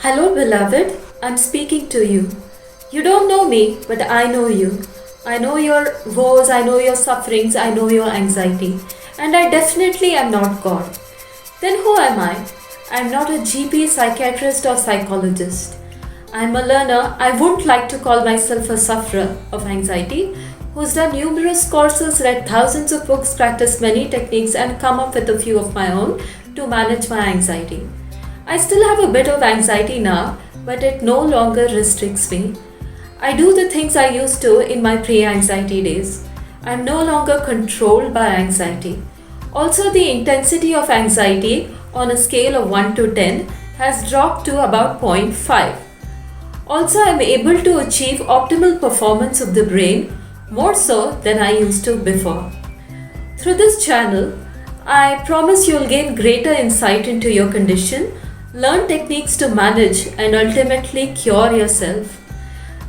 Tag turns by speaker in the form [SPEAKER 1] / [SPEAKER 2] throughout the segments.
[SPEAKER 1] Hello, beloved. I'm speaking to you. You don't know me, but I know you. I know your woes, I know your sufferings, I know your anxiety. And I definitely am not God. Then who am I? I'm not a GP, psychiatrist, or psychologist. I'm a learner. I wouldn't like to call myself a sufferer of anxiety who's done numerous courses, read thousands of books, practiced many techniques, and come up with a few of my own to manage my anxiety. I still have a bit of anxiety now, but it no longer restricts me. I do the things I used to in my pre-anxiety days. I'm no longer controlled by anxiety. Also, the intensity of anxiety on a scale of 1 to 10 has dropped to about 0.5. Also, I'm able to achieve optimal performance of the brain more so than I used to before. Through this channel, I promise you'll gain greater insight into your condition, learn techniques to manage, and ultimately cure yourself.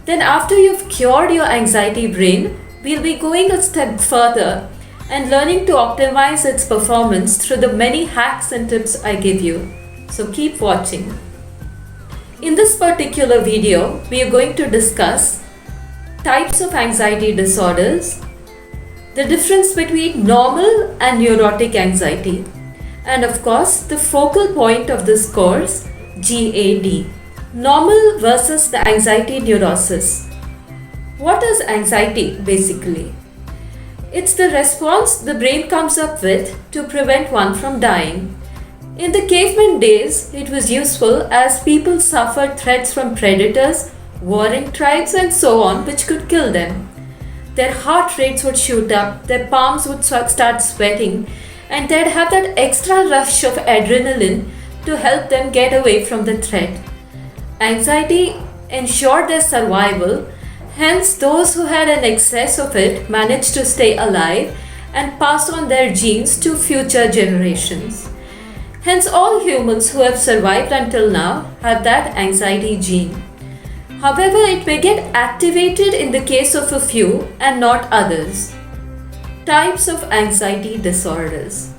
[SPEAKER 1] Then after you've cured your anxiety brain, we'll be going a step further and learning to optimize its performance through the many hacks and tips I give you. So keep watching. In this particular video, we are going to discuss types of anxiety disorders, the difference between normal and neurotic anxiety, and of course the focal point of this course, GAD, normal versus the anxiety neurosis. What is anxiety basically? It's the response the brain comes up with to prevent one from dying. In the caveman days, it was useful as people suffered threats from predators, warring tribes, and so on, which could kill them. Their heart rates would shoot up, their palms would start sweating, and they'd have that extra rush of adrenaline to help them get away from the threat. Anxiety ensured their survival, hence those who had an excess of it managed to stay alive and pass on their genes to future generations. Hence all humans who have survived until now have that anxiety gene. However, it may get activated in the case of a few and not others. Types of anxiety disorders.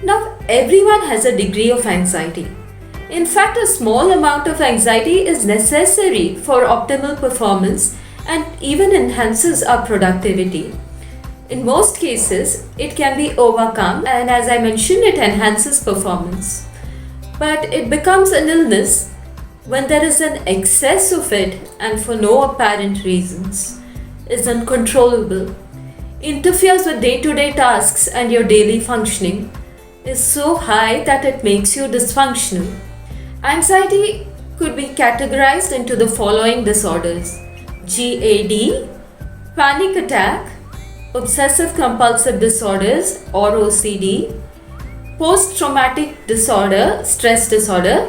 [SPEAKER 1] Now, everyone has a degree of anxiety. In fact, a small amount of anxiety is necessary for optimal performance and even enhances our productivity. In most cases, it can be overcome, and as I mentioned, it enhances performance. But it becomes an illness when there is an excess of it and for no apparent reasons, is uncontrollable, interferes with day-to-day tasks and your daily functioning, is so high that it makes you dysfunctional. Anxiety could be categorized into the following disorders: GAD, panic attack, obsessive compulsive disorders or OCD, post-traumatic disorder, stress disorder,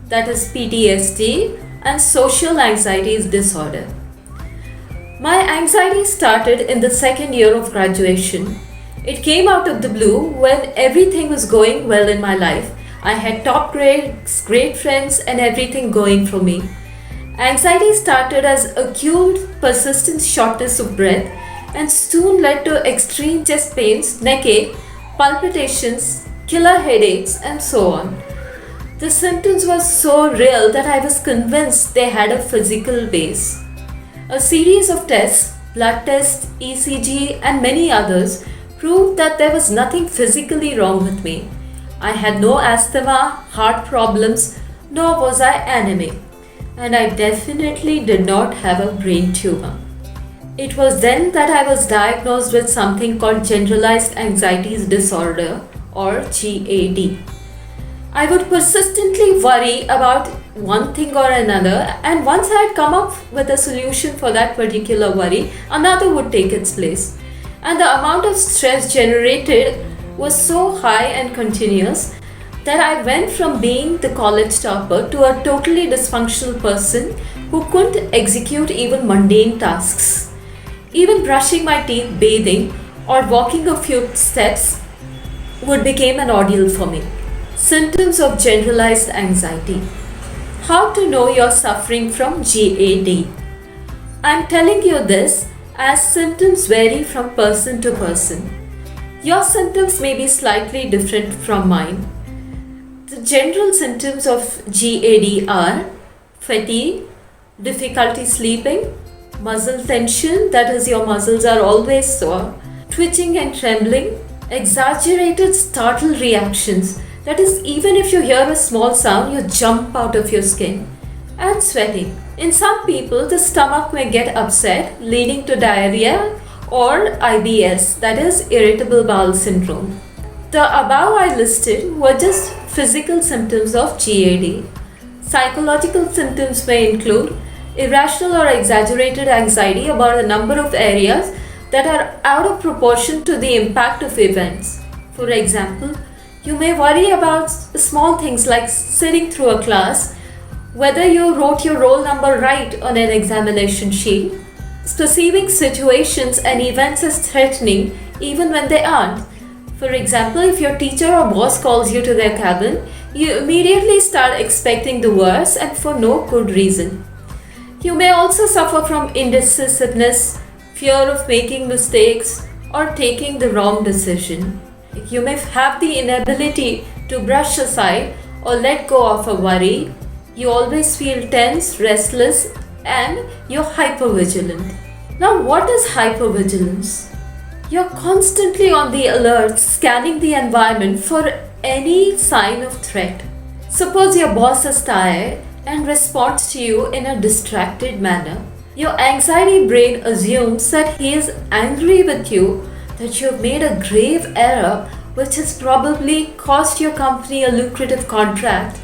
[SPEAKER 1] that is PTSD, and social anxiety disorder. My anxiety started in the second year of graduation. It came out of the blue when everything was going well in my life. I had top grades, great friends, and everything going for me. Anxiety started as acute, persistent shortness of breath and soon led to extreme chest pains, neck ache, palpitations, killer headaches, and so on. The symptoms were so real that I was convinced they had a physical base. A series of tests, blood tests, ECG, and many others proved that there was nothing physically wrong with me. I had no asthma, heart problems, nor was I anemic, and I definitely did not have a brain tumor. It was then that I was diagnosed with something called Generalized Anxiety Disorder or GAD. I would persistently worry about one thing or another, and once I had come up with a solution for that particular worry, another would take its place. And the amount of stress generated was so high and continuous that I went from being the college topper to a totally dysfunctional person who couldn't execute even mundane tasks. Even brushing my teeth, bathing, or walking a few steps would become an ordeal for me. Symptoms of generalized anxiety. How to know you're suffering from GAD? I'm telling you this as symptoms vary from person to person. Your symptoms may be slightly different from mine. The general symptoms of GAD are fatigue, difficulty sleeping, muscle tension, that is your muscles are always sore, twitching and trembling, exaggerated startle reactions, that is even if you hear a small sound you jump out of your skin, and sweating. In some people the stomach may get upset leading to diarrhea or IBS, that is irritable bowel syndrome. The above I listed were just physical symptoms of GAD. Psychological symptoms may include irrational or exaggerated anxiety about a number of areas that are out of proportion to the impact of events. For example, you may worry about small things like sitting through a class, whether you wrote your roll number right on an examination sheet, perceiving situations and events as threatening even when they aren't. For example, if your teacher or boss calls you to their cabin, you immediately start expecting the worst and for no good reason. You may also suffer from indecisiveness, fear of making mistakes, or taking the wrong decision. You may have the inability to brush aside or let go of a worry. You always feel tense, restless, and you're hypervigilant. Now, what is hypervigilance? You're constantly on the alert, scanning the environment for any sign of threat. Suppose your boss is tired and responds to you in a distracted manner. Your anxiety brain assumes that he is angry with you, that you have made a grave error which has probably cost your company a lucrative contract,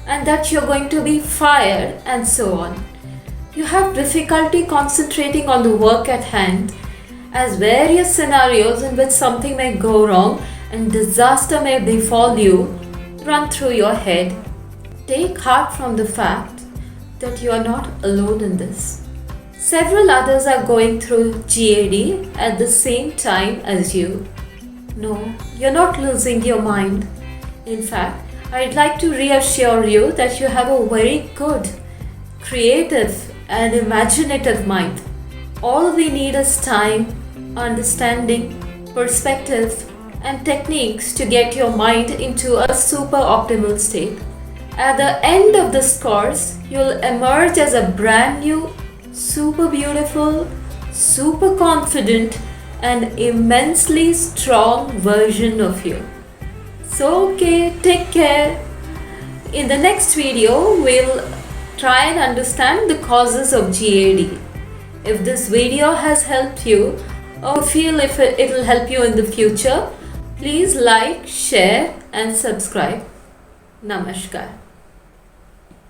[SPEAKER 1] and that you're going to be fired, and so on. You have difficulty concentrating on the work at hand, as various scenarios in which something may go wrong and disaster may befall you run through your head. Take heart from the fact that you are not alone in this. Several others are going through GAD at the same time as you. No, you're not losing your mind. In fact, I'd like to reassure you that you have a very good, creative, and imaginative mind. All we need is time, understanding, perspective, and techniques to get your mind into a super optimal state. At the end of this course, you'll emerge as a brand new, super beautiful, super confident, and immensely strong version of you. So okay, take care. In the next video, we'll try and understand the causes of GAD. If this video has helped you, or feel if it'll help you in the future, please like, share, and subscribe. Namaskar.